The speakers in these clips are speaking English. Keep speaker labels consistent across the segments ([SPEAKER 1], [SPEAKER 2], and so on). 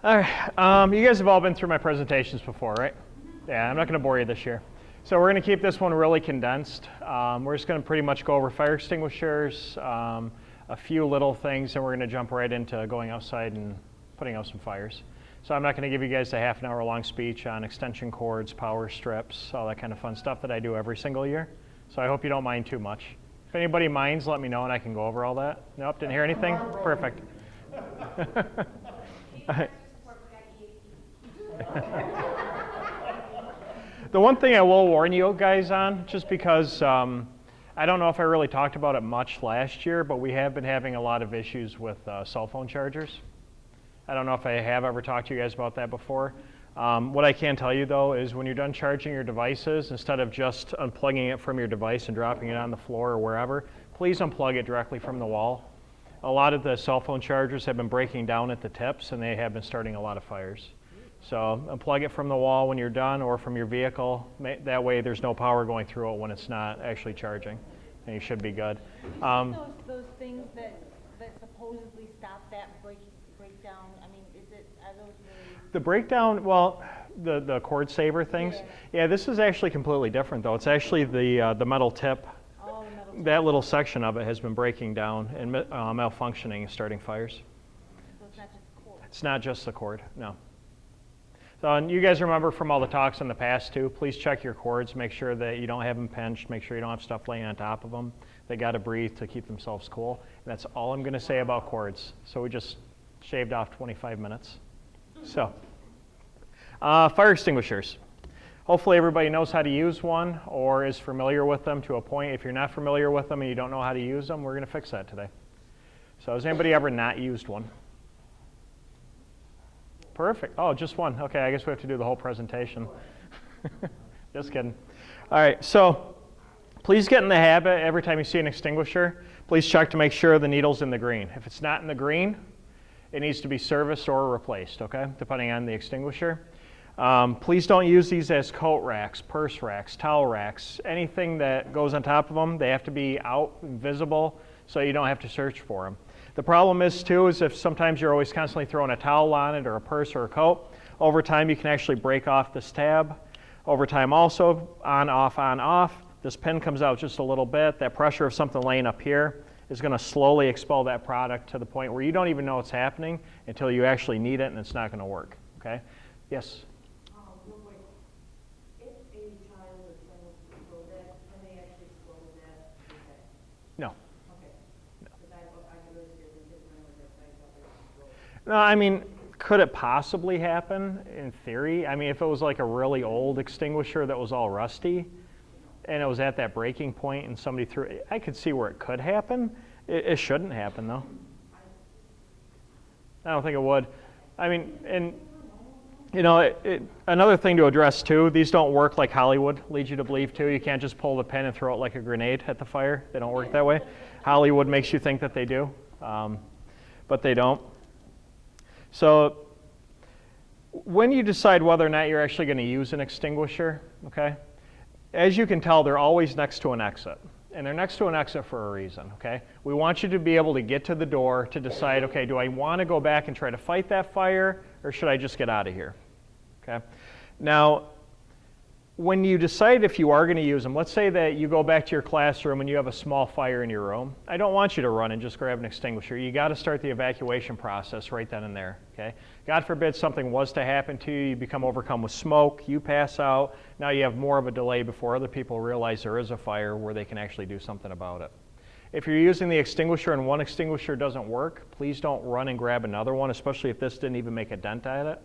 [SPEAKER 1] All right, you guys have all been through my presentations before, right? Yeah, I'm not going to bore you this year. So we're going to keep this one really condensed. We're just going to pretty much go over fire extinguishers, a few little things, and we're going to jump right into going outside and putting out some fires. So I'm not going to give you guys a half an hour long speech on extension cords, power strips, all that kind of fun stuff that I do every single year. So I hope you don't mind too much. If anybody minds, let me know and I can go over all that. Nope, didn't hear anything? Perfect. The one thing I will warn you guys on, just because I don't know if I really talked about it much last year, but we have been having a lot of issues with cell phone chargers. I don't know if I have ever talked to you guys about that before. What I can tell you though is when you're done charging your devices, instead of just unplugging it from your device and dropping it on the floor or wherever, please unplug it directly from the wall. A lot of the cell phone chargers have been breaking down at the tips and they have been starting a lot of fires. So unplug it from the wall when you're done or from your vehicle. That way there's no power going through it when it's not actually charging, and you should be good.
[SPEAKER 2] Those things that supposedly stop that breakdown, I mean, are those really?
[SPEAKER 1] The breakdown, well, the cord saver things. Yeah, this is actually completely different though. It's actually the metal tip.
[SPEAKER 2] Oh, the metal tip.
[SPEAKER 1] That little section of it has been breaking down and malfunctioning and starting fires.
[SPEAKER 2] So it's not just the cord?
[SPEAKER 1] It's not just the cord, no. So, and you guys remember from all the talks in the past too, please check your cords, make sure that you don't have them pinched, make sure you don't have stuff laying on top of them. They got to breathe to keep themselves cool. And that's all I'm going to say about cords. So we just shaved off 25 minutes. So, fire extinguishers. Hopefully everybody knows how to use one or is familiar with them to a point. If you're not familiar with them and you don't know how to use them, we're going to fix that today. So has anybody ever not used one? Perfect. Oh, just one. Okay, I guess we have to do the whole presentation. Just kidding. All right, so please get in the habit every time you see an extinguisher, please check to make sure the needle's in the green. If it's not in the green, it needs to be serviced or replaced, okay, depending on the extinguisher. Please don't use these as coat racks, purse racks, towel racks, anything that goes on top of them. They have to be out, visible, so you don't have to search for them. The problem is too, is if sometimes you're always constantly throwing a towel on it or a purse or a coat, over time you can actually break off this tab. Over time also, on, off, this pin comes out just a little bit. That pressure of something laying up here is going to slowly expel that product to the point where you don't even know it's happening until you actually need it and it's not going to work, okay? Yes?
[SPEAKER 3] Real quick, if a child is trying to slow that, can they actually slow that?
[SPEAKER 1] No.
[SPEAKER 3] No.
[SPEAKER 1] No, I mean, could it possibly happen in theory? I mean, if it was like a really old extinguisher that was all rusty and it was at that breaking point and somebody threw it, I could see where it could happen. It shouldn't happen though. I don't think it would. I mean, and you know, another thing to address too, these don't work like Hollywood leads you to believe too. You can't just pull the pin and throw it like a grenade at the fire. They don't work that way. Hollywood makes you think that they do, but they don't. So when you decide whether or not you're actually going to use an extinguisher, okay, as you can tell, they're always next to an exit. And they're next to an exit for a reason, okay? We want you to be able to get to the door to decide, okay, do I want to go back and try to fight that fire, or should I just get out of here, okay? Now, when you decide if you are going to use them, let's say that you go back to your classroom and you have a small fire in your room. I don't want you to run and just grab an extinguisher. You got to start the evacuation process right then and there, okay? God forbid something was to happen to you, you become overcome with smoke, you pass out, now you have more of a delay before other people realize there is a fire where they can actually do something about it. If you're using the extinguisher and one extinguisher doesn't work, please don't run and grab another one, especially if this didn't even make a dent at it,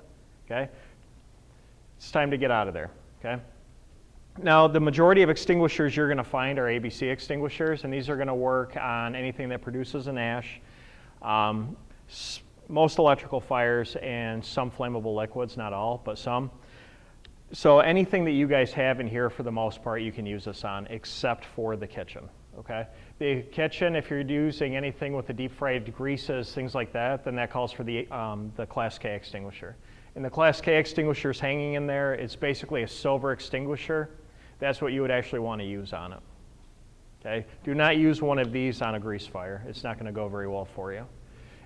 [SPEAKER 1] okay? It's time to get out of there, okay? Now, the majority of extinguishers you're going to find are ABC extinguishers, and these are going to work on anything that produces an ash, most electrical fires, and some flammable liquids, not all, but some. So anything that you guys have in here, for the most part, you can use this on, except for the kitchen, okay? The kitchen, if you're using anything with the deep fried greases, things like that, then that calls for the Class K extinguisher. And the Class K extinguisher is hanging in there. It's basically a silver extinguisher. That's what you would actually want to use on it. Okay? Do not use one of these on a grease fire. It's not going to go very well for you.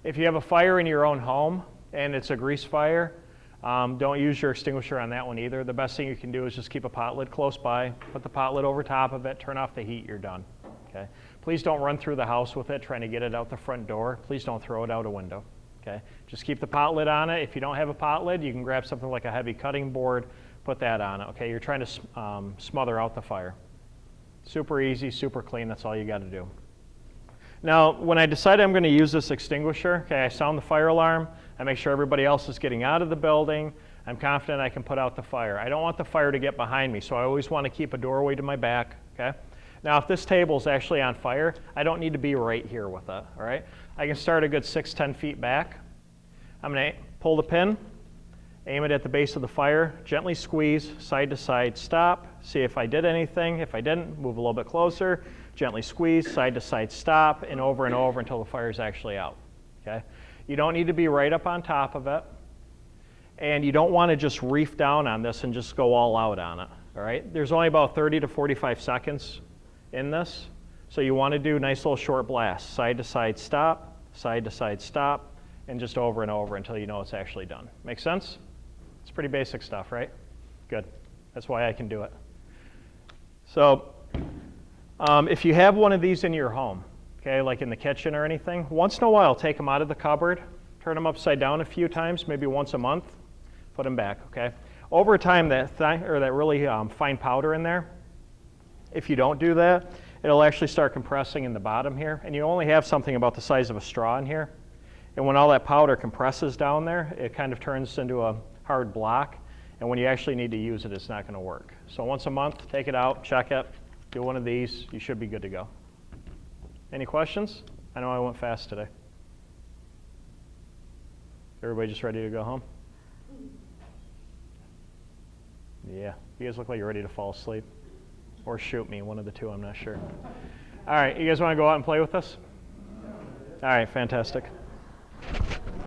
[SPEAKER 1] If you have a fire in your own home and it's a grease fire, don't use your extinguisher on that one either. The best thing you can do is just keep a pot lid close by, put the pot lid over top of it, turn off the heat, you're done. Okay? Please don't run through the house with it trying to get it out the front door. Please don't throw it out a window. Okay? Just keep the pot lid on it. If you don't have a pot lid, you can grab something like a heavy cutting board, put that on it. Okay? You're trying to smother out the fire. Super easy, super clean. That's all you got to do. Now, when I decide I'm going to use this extinguisher, okay, I sound the fire alarm. I make sure everybody else is getting out of the building. I'm confident I can put out the fire. I don't want the fire to get behind me, so I always want to keep a doorway to my back. Okay? Now, if this table is actually on fire, I don't need to be right here with it. All right? I can start a good 6-10 feet back. I'm going to pull the pin, aim it at the base of the fire, gently squeeze, side to side, stop, see if I did anything. If I didn't, move a little bit closer, gently squeeze, side to side, stop, and over until the fire is actually out. Okay? You don't need to be right up on top of it, and you don't want to just reef down on this and just go all out on it. All right? There's only about 30 to 45 seconds in this, so you want to do nice little short blasts, side to side, stop, and just over and over until you know it's actually done. Make sense? It's pretty basic stuff, right? Good. That's why I can do it. So if you have one of these in your home, okay, like in the kitchen or anything, once in a while take them out of the cupboard, turn them upside down a few times, maybe once a month, put them back, okay? Over time, that really fine powder in there, if you don't do that, it'll actually start compressing in the bottom here, and you only have something about the size of a straw in here. And when all that powder compresses down there, it kind of turns into a hard block, and when you actually need to use it, it's not going to work. So once a month, take it out, check it, do one of these, you should be good to go. Any questions? I know I went fast today. Everybody just ready to go home? Yeah, you guys look like you're ready to fall asleep. Or shoot me, one of the two, I'm not sure. All right, you guys want to go out and play with us? All right, fantastic.